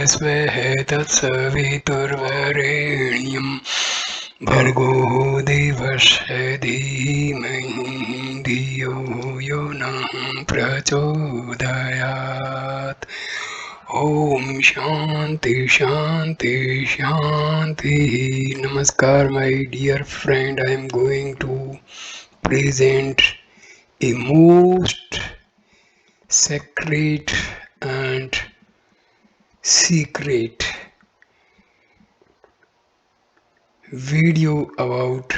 स्वः तत्सवितुर्वरेण्यं भर्गो देवस्य धीमहि धियो यो नः प्रचोदयात्। ओम शांति शांति शांति। Namaskar my dear friend, I am going to present a most sacred and secret video about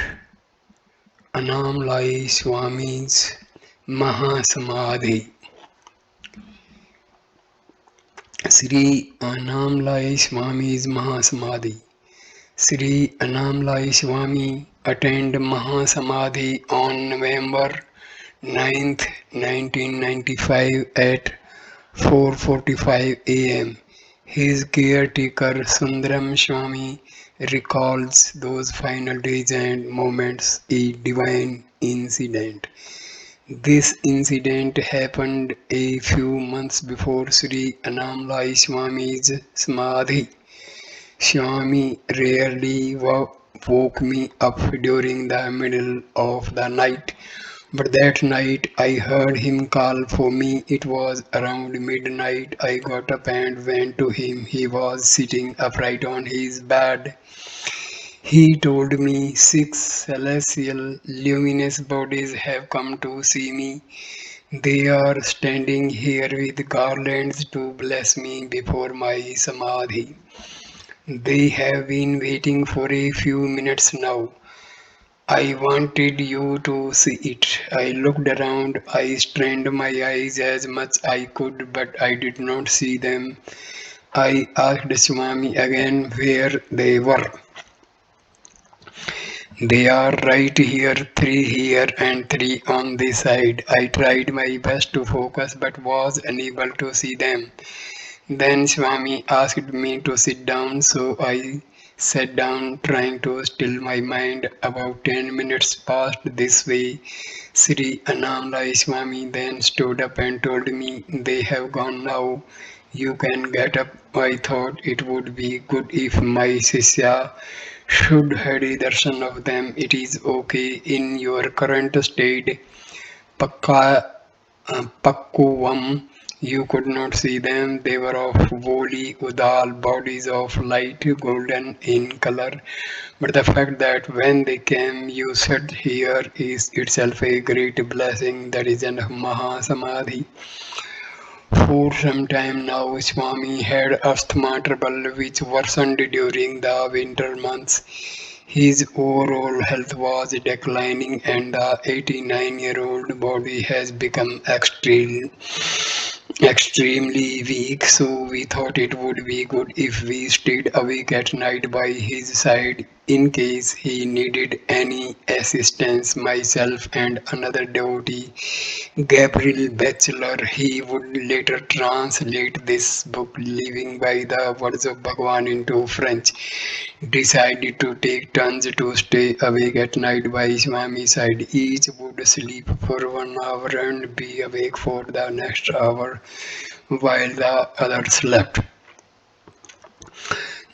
Annamalai Swami's Mahasamadhi. Sri Annamalai Swami's Mahasamadhi. Sri Annamalai Swami attained Mahasamadhi on November 9th, 1995 at 4:45 a.m. His caretaker Sundaram Swami recalls those final days and moments a divine incident. This incident happened a few months before Sri Annamalai Swami's Samadhi. Swami rarely woke me up during the middle of the night, but that night I heard him call for me. It was around midnight. I got up and went to him. He was sitting upright on his bed. He told me 6 celestial luminous bodies have come to see me. They are standing here with garlands to bless me before my samadhi. They have been waiting for a few minutes now. I wanted you to see it. I looked around. I strained my eyes as much I could, but I did not see them. I asked Swami again where they were. They are right here, 3 here and 3 on this side. I tried my best to focus but was unable to see them. Then Swami asked me to sit down, so I sat down, trying to still my mind. About 10 minutes passed this way. Sri Annamalai Swami then stood up and told me, they have gone now. You can get up. I thought it would be good if my Sisya should Hari darshan of them. It is okay in your current state. Pakkuvam, you could not see them. They were of woolly, udal bodies of light golden in color. But the fact that when they came, you sat here is itself a great blessing. That is an Mahasamadhi. For some time now, Swami had asthma trouble which worsened during the winter months. His overall health was declining and the 89-year-old body has become extremely weak, so we thought it would be good if we stayed awake at night by his side in case he needed any assistance. Myself and another devotee, Gabriel Batchelor, he would later translate this book, Living by the Words of Bhagwan, into French, decided to take turns to stay awake at night by Swami's side. Each would sleep for 1 hour and be awake for the next hour while the other slept.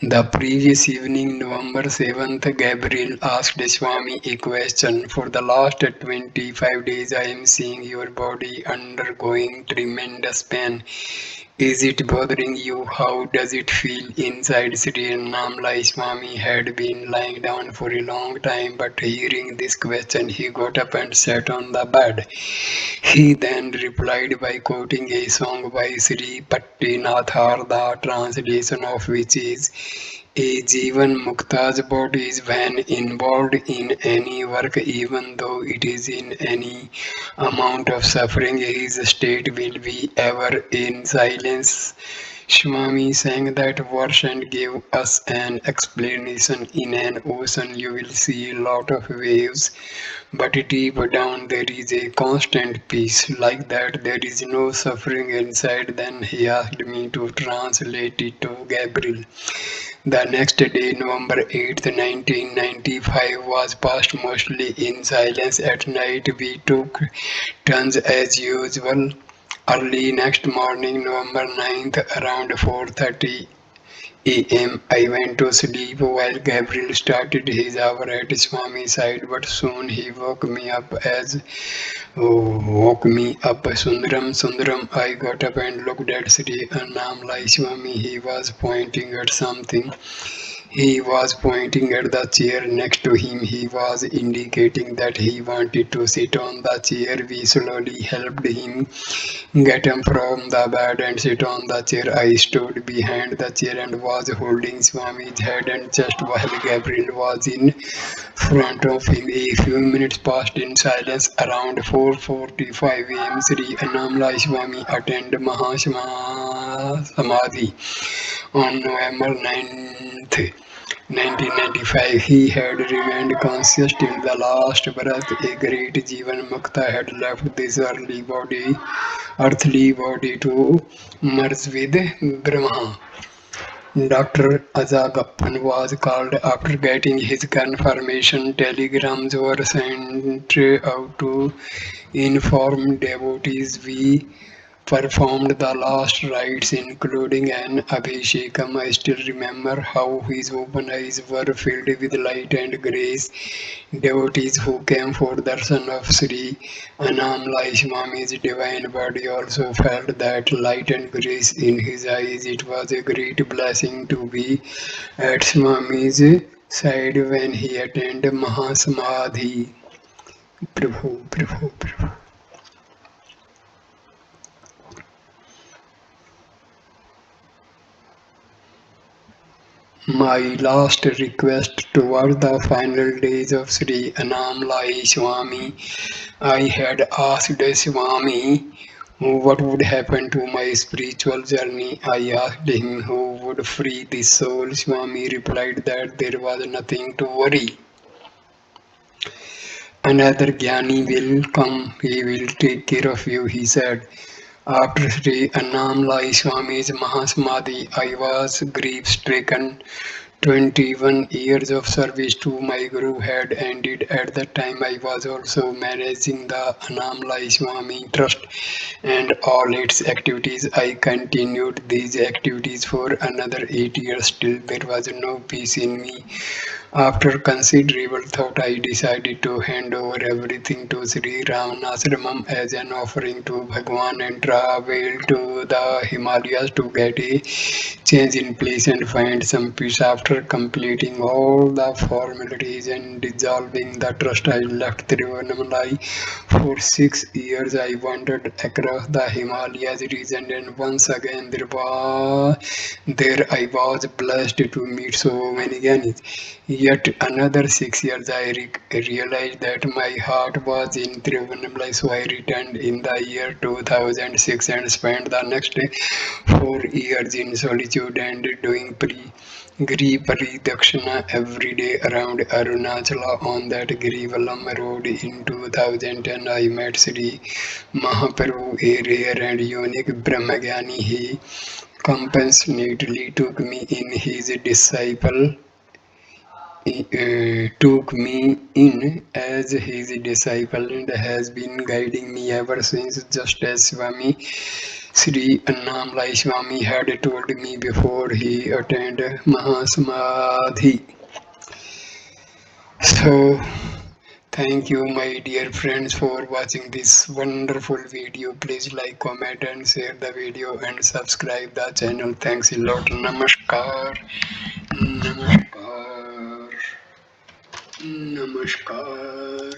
The previous evening, November 7th, Gabriel asked Swami a question. For the last 25 days, I am seeing your body undergoing tremendous pain. Is it bothering you? How does it feel inside? Sri Namlai Swami had been lying down for a long time, but hearing this question, he got up and sat on the bed. He then replied by quoting a song by Sri Pattinathar, the translation of which is, a Jivan Mukta's body is when involved in any work, even though it is in any amount of suffering, his state will be ever in silence. Swami sang that verse and gave us an explanation. In an ocean, you will see a lot of waves, but deep down there is a constant peace. Like that, there is no suffering inside. Then he asked me to translate it to Gabriel. The next day, November 8th, 1995, was passed mostly in silence. At night, we took turns as usual. Early next morning, November 9th, around 4:30 a.m. I went to sleep while Gabriel started his hour at Swami's side, but soon he woke me up. Sundaram, Sundaram. I got up and looked at Sri Annamlai Swami. He was pointing at something. He was pointing at the chair next to him. He was indicating that he wanted to sit on the chair. We slowly helped him get him from the bed and sit on the chair. I stood behind the chair and was holding Swami's head and chest while Gabriel was in front of him. A few minutes passed in silence. Around 4:45 a.m. Sri Annamla Swami attended Samadhi on November 9th, 1995. He had remained conscious till the last breath. A great Jivan Mukta had left this earthly body to merge with Brahma. Dr. Azagappan was called after getting his confirmation. Telegrams were sent out to inform devotees. We performed the last rites, including an abhishekam. I still remember how his open eyes were filled with light and grace. Devotees who came for darshan of Sri Annamlai Swami's divine body also felt that light and grace in his eyes. It was a great blessing to be at Swami's side when he attained Mahasamadhi. Prabhu, Prabhu, Prabhu. My last request toward the final days of Sri Annamlai Swami, I had asked Swami what would happen to my spiritual journey. I asked him who would free the soul. Swami replied that there was nothing to worry. Another Jnani will come, he will take care of you, he said. After Sri Annamlai Swami's Mahasamadhi, I was grief stricken. 21 years of service to my Guru had ended. At that time, I was also managing the Annamlai Swami Trust and all its activities. I continued these activities for another 8 years. Still, there was no peace in me. After considerable thought, I decided to hand over everything to Sri Ramanashramam as an offering to Bhagwan and travel to the Himalayas to get a change in place and find some peace. After completing all the formalities and dissolving the trust, I left Tiruvannamalai. For 6 years, I wandered across the Himalayas region, and once again there I was blessed to meet so many Gyanis. Yet another 6 years, I realized that my heart was in Tiruvannamalai, so I returned in the year 2006 and spent the next 4 years in solitude and doing Giri Paridakshina every day around Arunachala. On that Girivalam road in 2010, I met Sri Mahaprabhu, a rare and unique Brahmagyani. He compassionately took me in as his disciple and has been guiding me ever since, just as Swami Sri Annamlai Swami had told me before he attained Mahasamadhi. So, thank you, my dear friends, for watching this wonderful video. Please like, comment, and share the video and subscribe the channel. Thanks a lot. Namaskar. Namaskar. Namaskar.